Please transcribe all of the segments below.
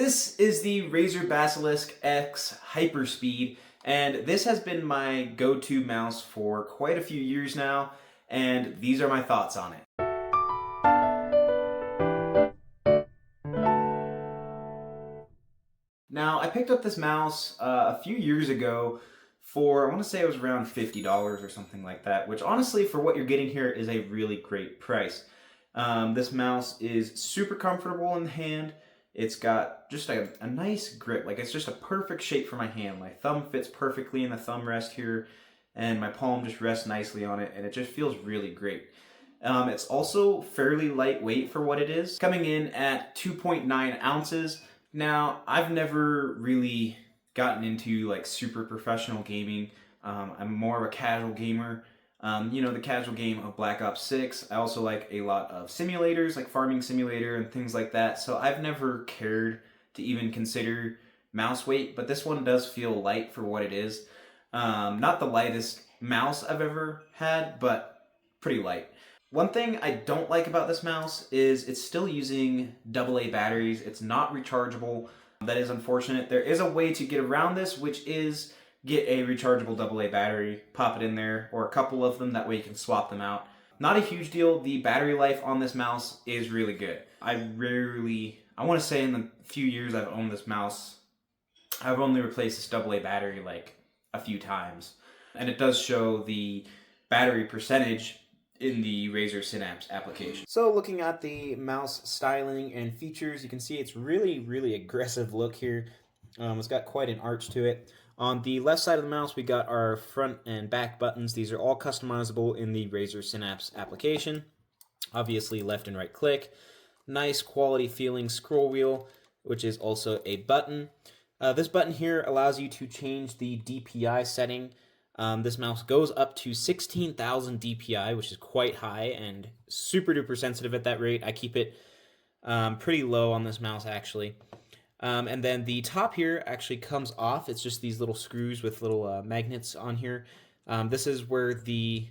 This is the Razer Basilisk X Hyperspeed, and this has been my go-to mouse for quite a few years now, and these are my thoughts on it. Now, I picked up this mouse a few years ago for, I want to say it was around $50 or something like that, which honestly, for what you're getting here, is a really great price. This mouse is super comfortable in the hand. It's got just a nice grip, like it's just a perfect shape for my hand. My thumb fits perfectly in the thumb rest here, and my palm just rests nicely on it, and it just feels really great. It's also fairly lightweight for what it is, coming in at 2.9 ounces. Now, I've never really gotten into like super professional gaming. I'm more of a casual gamer. The casual game of Black Ops 6. I also like a lot of simulators, like Farming Simulator and things like that. So I've never cared to even consider mouse weight, but this one does feel light for what it is. Not the lightest mouse I've ever had, but pretty light. One thing I don't like about this mouse is it's still using AA batteries. It's not rechargeable. That is unfortunate. There is a way to get around this, which is get a rechargeable AA battery, pop it in there, or a couple of them, that way you can swap them out. Not a huge deal. The battery life on this mouse is really good. I want to say in the few years I've owned this mouse, I've only replaced this AA battery like a few times. And it does show the battery percentage in the Razer Synapse application. So looking at the mouse styling and features, you can see it's really aggressive look here. It's got quite an arch to it. On the left side of the mouse, we got our front and back buttons. These are all customizable in the Razer Synapse application. Obviously, left and right click. Nice quality feeling scroll wheel, which is also a button. This button here allows you to change the DPI setting. This mouse goes up to 16,000 DPI, which is quite high and super duper sensitive at that rate. I keep it pretty low on this mouse, actually. And then the top here actually comes off. It's just these little screws with little magnets on here. This is where the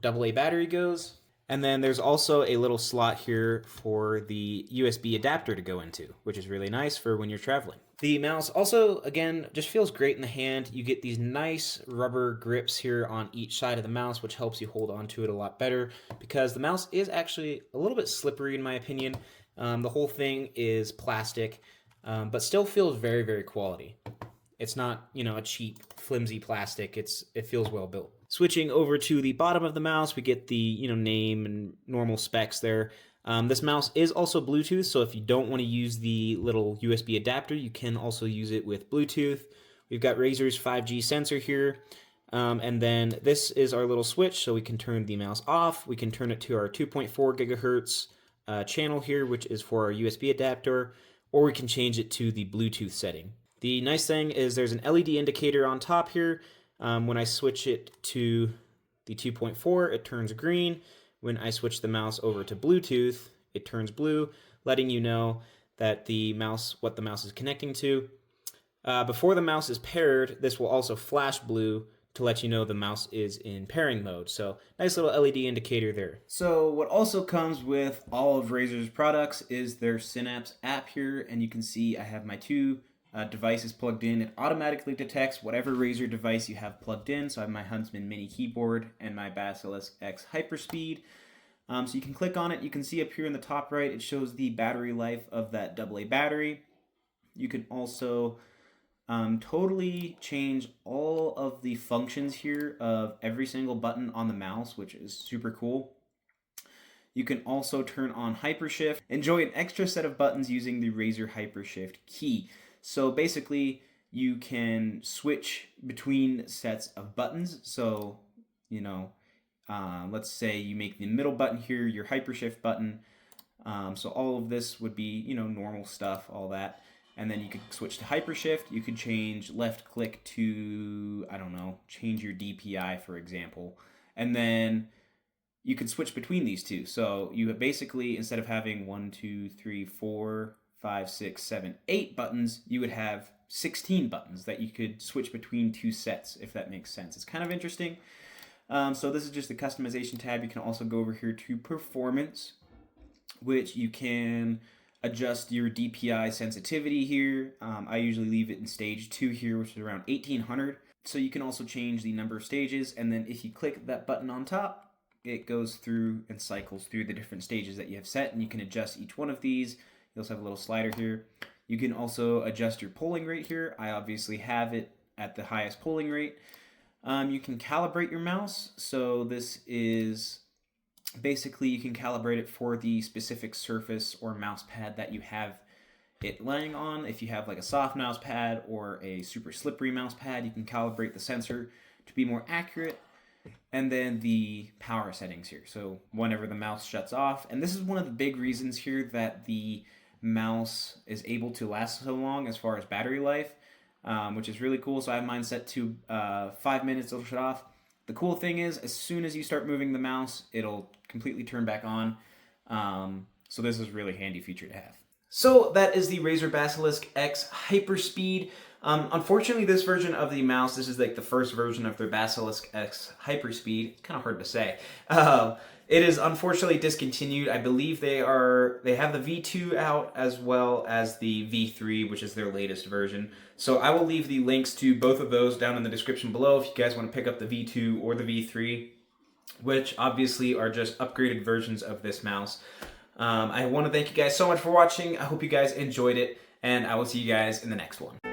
AA battery goes. And then there's also a little slot here for the USB adapter to go into, which is really nice for when you're traveling. The mouse also, again, just feels great in the hand. You get these nice rubber grips here on each side of the mouse, which helps you hold on to it a lot better, because the mouse is actually a little bit slippery in my opinion. The whole thing is plastic. But still feels very quality. It's not, a cheap, flimsy plastic. It feels well built. Switching over to the bottom of the mouse, we get the, name and normal specs there. This mouse is also Bluetooth, so if you don't want to use the little USB adapter, you can also use it with Bluetooth. We've got Razer's 5G sensor here. And then this is our little switch, so we can turn the mouse off. We can turn it to our 2.4 gigahertz channel here, which is for our USB adapter, or we can change it to the Bluetooth setting. The nice thing is there's an LED indicator on top here. When I switch it to the 2.4, it turns green. When I switch the mouse over to Bluetooth, it turns blue, letting you know that what the mouse is connecting to. Before the mouse is paired, this will also flash blue to let you know the mouse is in pairing mode. So nice little LED indicator there. So what also comes with all of Razer's products is their Synapse app here, and you can see I have my two devices plugged in. It automatically detects whatever Razer device you have plugged in. So I have my Huntsman mini keyboard and my Basilisk X Hyperspeed. So you can click on it. You can see up here in the top right, it shows the battery life of that AA battery. You can also totally change all of the functions here of every single button on the mouse, which is super cool. You can also turn on Hypershift. Enjoy an extra set of buttons using the Razer Hypershift key. So basically, you can switch between sets of buttons. So, let's say you make the middle button here your Hypershift button. So all of this would be, normal stuff, all that. And then you could switch to Hypershift. You could change left click to, change your DPI, for example. And then you could switch between these two. So you basically, instead of having 1, 2, 3, 4, 5, 6, 7, 8 buttons, you would have 16 buttons that you could switch between two sets, if that makes sense. It's kind of interesting. So this is just the customization tab. You can also go over here to Performance, which you can adjust your DPI sensitivity here. I usually leave it in stage 2 here, which is around 1800. So you can also change the number of stages, and then if you click that button on top, it goes through and cycles through the different stages that you have set, and you can adjust each one of these. You also have a little slider here. You can also adjust your polling rate here. I obviously have it at the highest polling rate. You can calibrate your mouse. So this is basically, you can calibrate it for the specific surface or mouse pad that you have it laying on. If you have like a soft mouse pad or a super slippery mouse pad, you can calibrate the sensor to be more accurate. And then the power settings here. So whenever the mouse shuts off, and this is one of the big reasons here that the mouse is able to last so long as far as battery life, which is really cool. So I have mine set to 5 minutes, it'll shut off. The cool thing is, as soon as you start moving the mouse, it'll completely turn back on. So this is a really handy feature to have. So that is the Razer Basilisk X Hyperspeed. Unfortunately, this version of the mouse, this is like the first version of their Basilisk X Hyperspeed. It's kind of hard to say. It is unfortunately discontinued. I believe they have the V2 out as well as the V3, which is their latest version. So I will leave the links to both of those down in the description below if you guys want to pick up the V2 or the V3, which obviously are just upgraded versions of this mouse. I want to thank you guys so much for watching. I hope you guys enjoyed it, and I will see you guys in the next one.